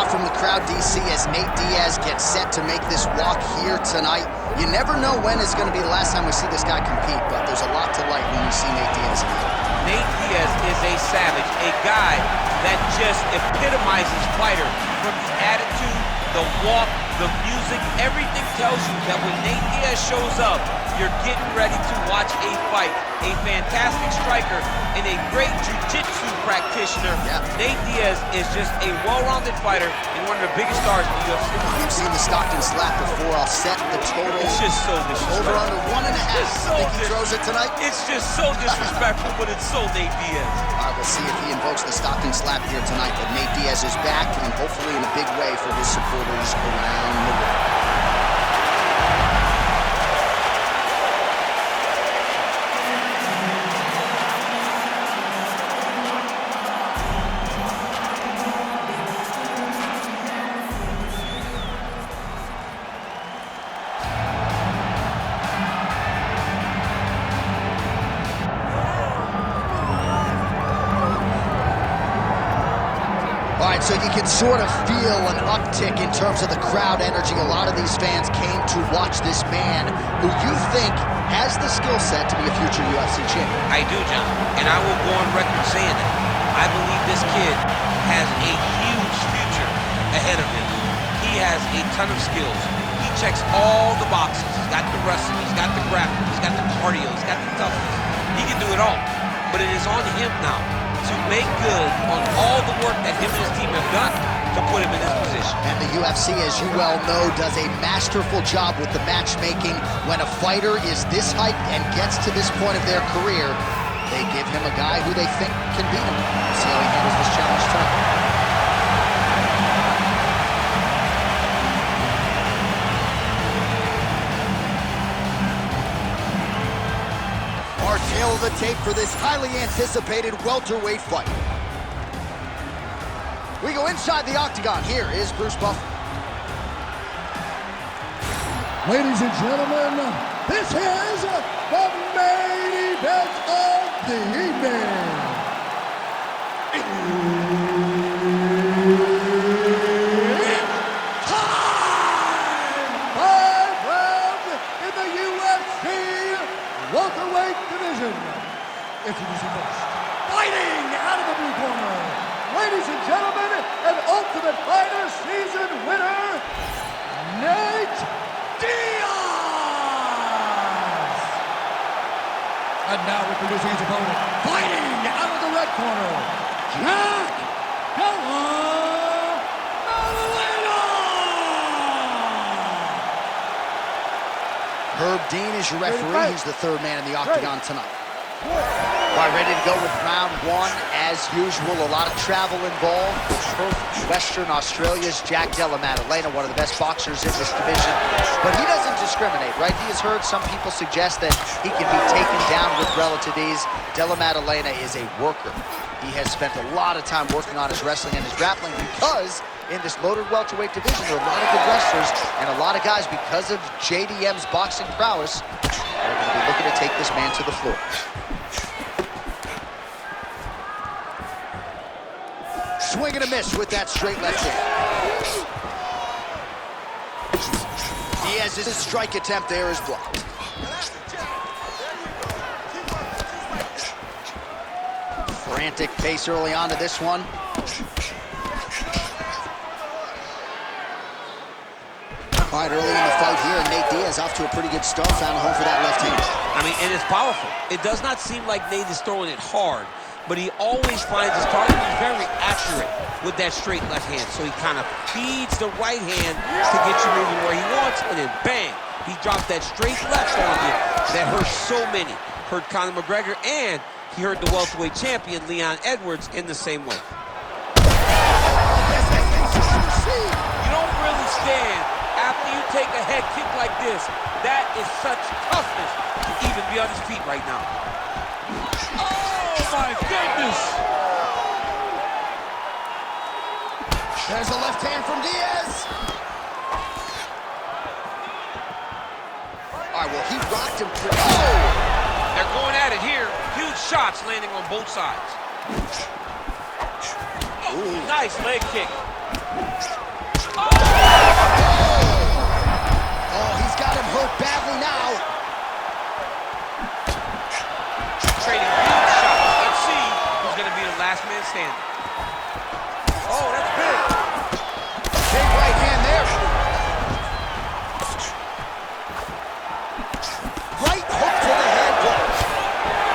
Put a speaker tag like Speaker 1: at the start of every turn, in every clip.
Speaker 1: applause from the crowd, DC, as Nate Diaz gets set to make this walk here tonight. You never know when it's going to be the last time we see this guy compete, but there's a lot to like when we see Nate Diaz.
Speaker 2: Nate Diaz is a savage, a guy that just epitomizes fighter. From the attitude, the walk, the music, everything tells you that when Nate Diaz shows up, you're getting ready to watch a fight. A fantastic striker and a great jiu-jitsu practitioner.
Speaker 1: Yep.
Speaker 2: Nate Diaz is just a well-rounded fighter and one of the biggest stars in the UFC.
Speaker 1: We've seen the Stockton slap before. I'll set the total.
Speaker 2: It's just so disrespectful.
Speaker 1: Over under 1.5.
Speaker 2: So
Speaker 1: think he throws it tonight?
Speaker 2: It's just so disrespectful, but it's so Nate Diaz.
Speaker 1: All right, we'll see if he invokes the Stockton slap here tonight. But Nate Diaz is back, and hopefully in a big way for his supporters around the world. All right, so you can sort of feel an uptick in terms of the crowd energy. A lot of these fans came to watch this man who you think has the skill set to be a future UFC champion.
Speaker 2: I do, John, and I will go on record saying it. I believe this kid has a huge future ahead of him. He has a ton of skills. He checks all the boxes. He's got the wrestling, he's got the grappling, he's got the cardio, he's got the toughness. He can do it all, but it is on him now to make good on all the work that him and his team have done to put him in this position.
Speaker 1: And the UFC, as you well know, does a masterful job with the matchmaking. When a fighter is this hyped and gets to this point of their career, they give him a guy who they think can beat him. See how he handles this challenge tonight. Tail of the tape for this highly anticipated welterweight fight. We go inside the octagon. Here is Bruce Buffer.
Speaker 3: Ladies and gentlemen, this is the main event of the evening. It's time! 5 rounds in the UFC welterweight division. Introducing first, fighting out of the blue corner, ladies and gentlemen, an Ultimate Fighter season winner, Nate Diaz. And now introducing his opponent, fighting out of the red corner, Jack Della Maddalena.
Speaker 1: Herb Dean is your referee. He's the third man in the octagon tonight. All right, ready to go with round one. As usual, a lot of travel involved. Perth, Western Australia's Jack Della Maddalena, one of the best boxers in this division. But he doesn't discriminate, right? He has heard some people suggest that he can be taken down with relative ease. Della Maddalena is a worker. He has spent a lot of time working on his wrestling and his grappling because in this loaded welterweight division, there are a lot of good wrestlers and a lot of guys, because of JDM's boxing prowess, are going to be looking to take this man to the floor. Swing and a miss with that straight left hand. Diaz's strike attempt there is blocked. Frantic pace early on to this one. All right, early in the fight here, and Nate Diaz off to a pretty good start, found a home for that left hand.
Speaker 2: I mean, it is powerful. It does not seem like Nate is throwing it hard, but he always finds his target. He's very accurate with that straight left hand. So he kind of feeds the right hand to get you moving where he wants, and then bang, he drops that straight left on you that hurt so many. Hurt Conor McGregor, and he hurt the welterweight champion, Leon Edwards, in the same way. You don't really stand after you take a head kick like this. That is such toughness to even be on his feet right now. Oh my goodness!
Speaker 1: There's a left hand from Diaz. All right, well, he rocked him pretty. Oh!
Speaker 2: They're going at it here. Huge shots landing on both sides. Oh, nice leg kick.
Speaker 1: Oh, he's got him hurt badly now.
Speaker 2: Trading huge shots. Let's see who's going to be the last man standing. Oh, that's big.
Speaker 1: Big right hand there. Right hook to the head.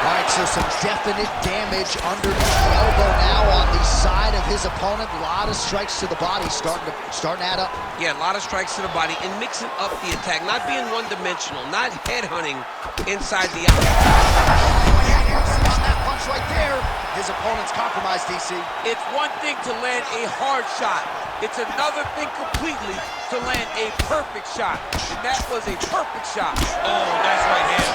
Speaker 1: All right, so some definite damage underneath the elbow now on the side of his opponent. A lot of strikes to the body starting to add up.
Speaker 2: Yeah, a lot of strikes to the body and mixing up the attack, not being one-dimensional, not headhunting inside the eye.
Speaker 1: On that punch right there, his opponent's compromised, DC.
Speaker 2: It's one thing to land a hard shot. It's another thing completely to land a perfect shot. And that was a perfect shot. Oh, nice right hand.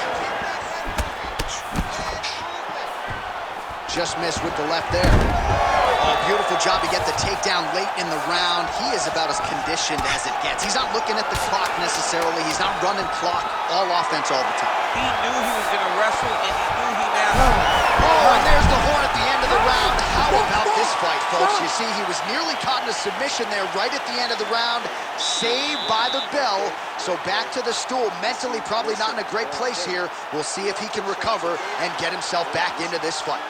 Speaker 1: Just missed with the left there. Oh, beautiful job to get the takedown late in the round. He is about as conditioned as it gets. He's not looking at the clock necessarily. He's not running clock, all offense all the time.
Speaker 2: He knew he was going to wrestle, and he knew he now...
Speaker 1: Oh, and there's the horn at the end of the round. How about this fight, folks? You see, he was nearly caught in a submission there right at the end of the round. Saved by the bell. So back to the stool. Mentally probably not in a great place here. We'll see if he can recover and get himself back into this fight.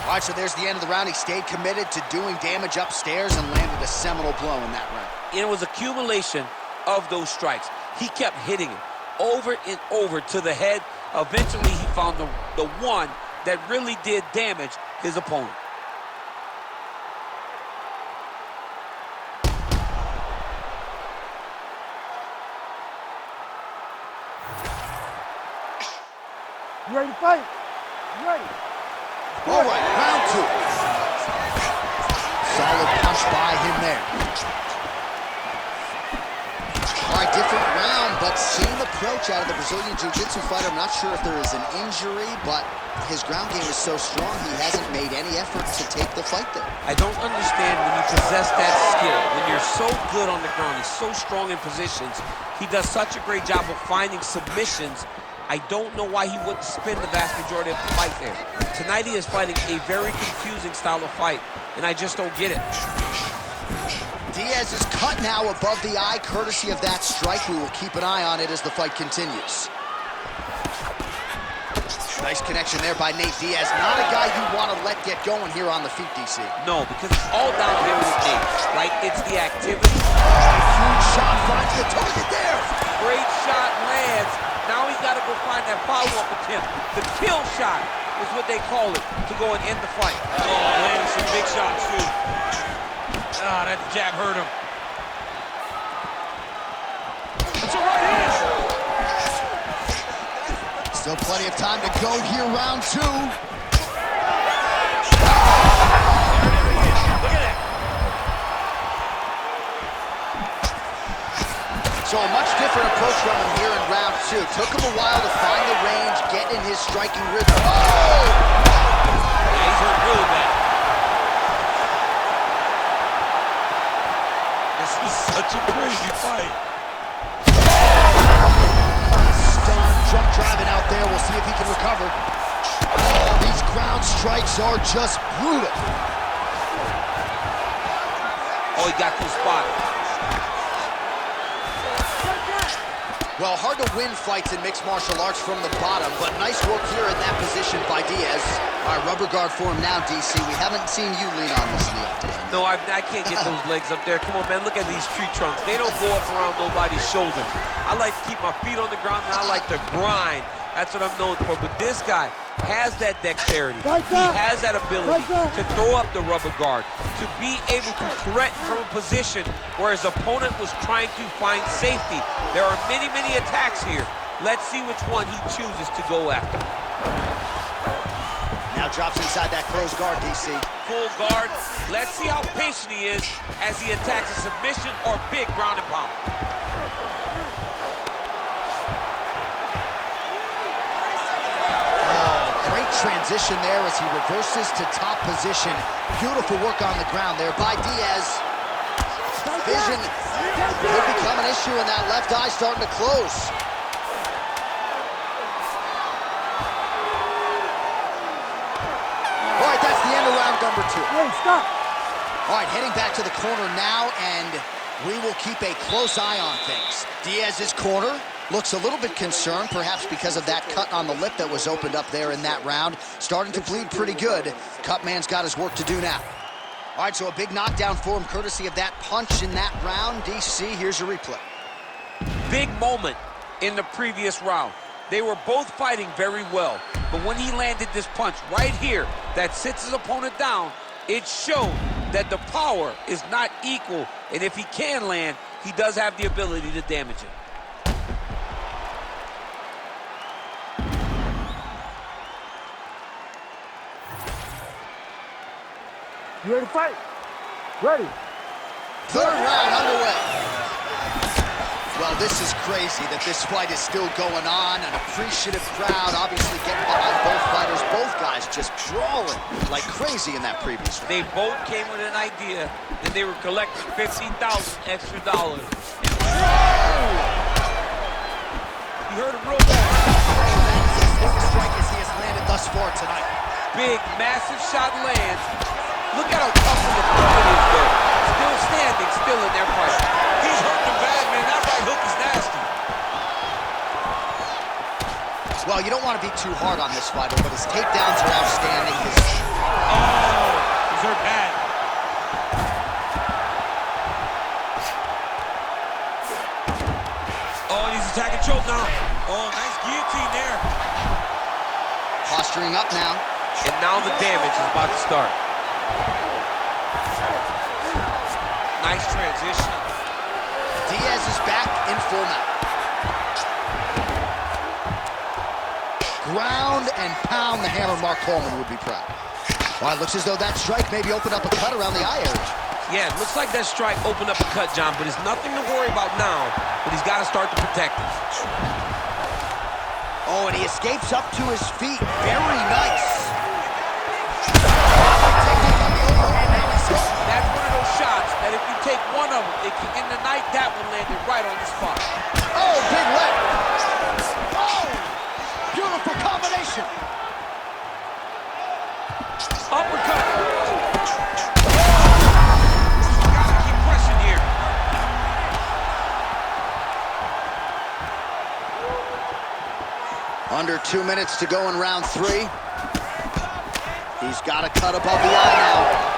Speaker 1: All right, so there's the end of the round. He stayed committed to doing damage upstairs and landed a seminal blow in that round.
Speaker 2: It was accumulation of those strikes. He kept hitting him over and over to the head. Eventually, he found the one that really did damage his opponent.
Speaker 3: You ready to fight? You ready?
Speaker 1: All right, round two. Solid punch by him there. All right, different round, but same approach out of the Brazilian Jiu-Jitsu fighter. I'm not sure if there is an injury, but his ground game is so strong, he hasn't made any effort to take the fight there.
Speaker 2: I don't understand when you possess that skill, when you're so good on the ground, he's so strong in positions, he does such a great job of finding submissions. I don't know why he wouldn't spend the vast majority of the fight there. Tonight he is fighting a very confusing style of fight, and I just don't get it.
Speaker 1: Diaz is cut now above the eye, courtesy of that strike. We will keep an eye on it as the fight continues. Nice connection there by Nate Diaz. Not a guy you want to let get going here on the feet, DC.
Speaker 2: No, because it's all downhill with Nate, right? It's the activity.
Speaker 1: Huge shot finds the target there.
Speaker 2: Great shot lands. Now he's got to go find that follow-up attempt. The kill shot is what they call it to go and end the fight. Oh, landed some big shots, too. Ah, that jab hurt him. It's a right hand.
Speaker 1: Still plenty of time to go here, round two.
Speaker 2: Look at that.
Speaker 1: So a much different approach from him here in round two. Took him a while to find the range, get in his striking rhythm. Oh!
Speaker 2: Yeah, he's hurt really bad. This is such a crazy fight.
Speaker 1: Stunned, jump driving out there. We'll see if he can recover. Oh, these ground strikes are just brutal.
Speaker 2: Oh, he got to the spot.
Speaker 1: Well, hard to win fights in mixed martial arts from the bottom, but nice work here in that position by Diaz. All right, rubber guard for him now, DC. We haven't seen you lean on this knee up there.
Speaker 2: No, I can't get those legs up there. Come on, man, look at these tree trunks. They don't go up around nobody's shoulder. I like to keep my feet on the ground, and I like to grind. That's what I'm known for. But this guy has that dexterity. He has that ability to throw up the rubber guard, to be able to threaten from a position where his opponent was trying to find safety. There are many, many attacks here. Let's see which one he chooses to go after.
Speaker 1: Now drops inside that closed guard, DC.
Speaker 2: Full guard. Let's see how patient he is as he attacks a submission or big ground and pound.
Speaker 1: Transition there as he reverses to top position. Beautiful work on the ground there by Diaz. Vision could become an issue, and that left eye starting to close. All right, that's the end of round number two.
Speaker 3: Hey, stop.
Speaker 1: All right, heading back to the corner now, and we will keep a close eye on things. Diaz's corner looks a little bit concerned, perhaps because of that cut on the lip that was opened up there in that round. Starting to bleed pretty good. Cutman's got his work to do now. All right, so a big knockdown for him, courtesy of that punch in that round. DC, here's your replay.
Speaker 2: Big moment in the previous round. They were both fighting very well, but when he landed this punch right here that sits his opponent down, it showed that the power is not equal, and if he can land, he does have the ability to damage it.
Speaker 3: You ready to fight? Ready.
Speaker 1: Third round underway. Well, this is crazy that this fight is still going on. An appreciative crowd, obviously getting behind both fighters. Both guys just brawling like crazy in that previous round.
Speaker 2: They both came with an idea that they were collecting $15,000 extra. You heard him real bad.
Speaker 1: That's as strike as he has landed thus far tonight.
Speaker 2: Big, massive shot lands. Look at how tough of a throw it is there. Still standing, still in their fight. He's hurting bad, man. That right hook is nasty.
Speaker 1: Well, you don't want to be too hard on this fighter, but his takedowns are outstanding.
Speaker 2: He's hurt bad. Oh, and he's attacking choke now. Oh, nice guillotine there.
Speaker 1: Posturing up now.
Speaker 2: And now the damage is about to start. Nice transition.
Speaker 1: Diaz is back in full mount. Ground and pound the hammer. Mark Coleman would be proud. Well, it looks as though that strike maybe opened up a cut around the eye area.
Speaker 2: Yeah, it looks like that strike opened up a cut, John, but it's nothing to worry about now, but he's got to start to protect it.
Speaker 1: Oh, and he escapes up to his feet. Very nice.
Speaker 2: That's one of those shots that if you take one of them, it can end the night. That one landed right on the spot.
Speaker 1: Oh, big leg. Oh, beautiful combination.
Speaker 2: Uppercut. Gotta keep pressing here.
Speaker 1: Under 2 minutes to go in round 3. He's got to cut above the eye now.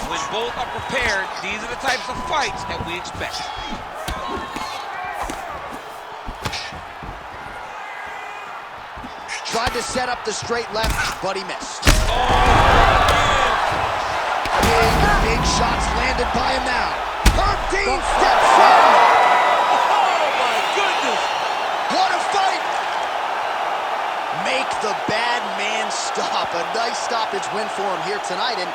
Speaker 2: When both are prepared, these are the types of fights that we expect.
Speaker 1: Tried to set up the straight left, but he missed. Big shots landed by him now. Herb Dean steps in.
Speaker 2: Oh, my goodness.
Speaker 1: What a fight. Make the bad man stop. A nice stoppage win for him here tonight, and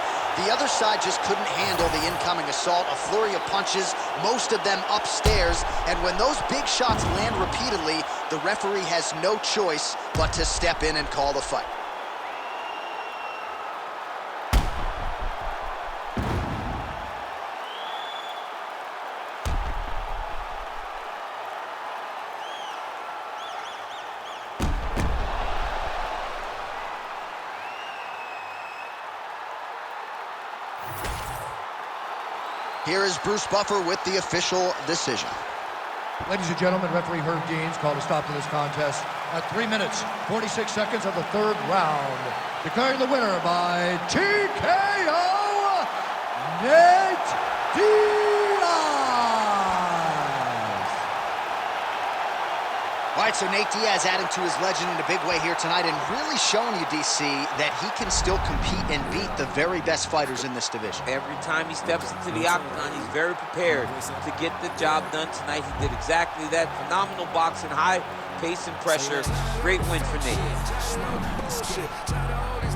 Speaker 1: the other side just couldn't handle the incoming assault. A flurry of punches, most of them upstairs, and when those big shots land repeatedly, the referee has no choice but to step in and call the fight. Here is Bruce Buffer with the official decision.
Speaker 3: Ladies and gentlemen, referee Herb Dean's called a stop to this contest at 3 minutes, 46 seconds of the third round. Declaring the winner by TKO, Nate Diaz.
Speaker 1: All right, so Nate Diaz adding to his legend in a big way here tonight and really showing you, DC, that he can still compete and beat the very best fighters in this division.
Speaker 2: Every time he steps into the octagon, he's very prepared to get the job done tonight. He did exactly that. Phenomenal boxing, high pace and pressure. Great win for Nate.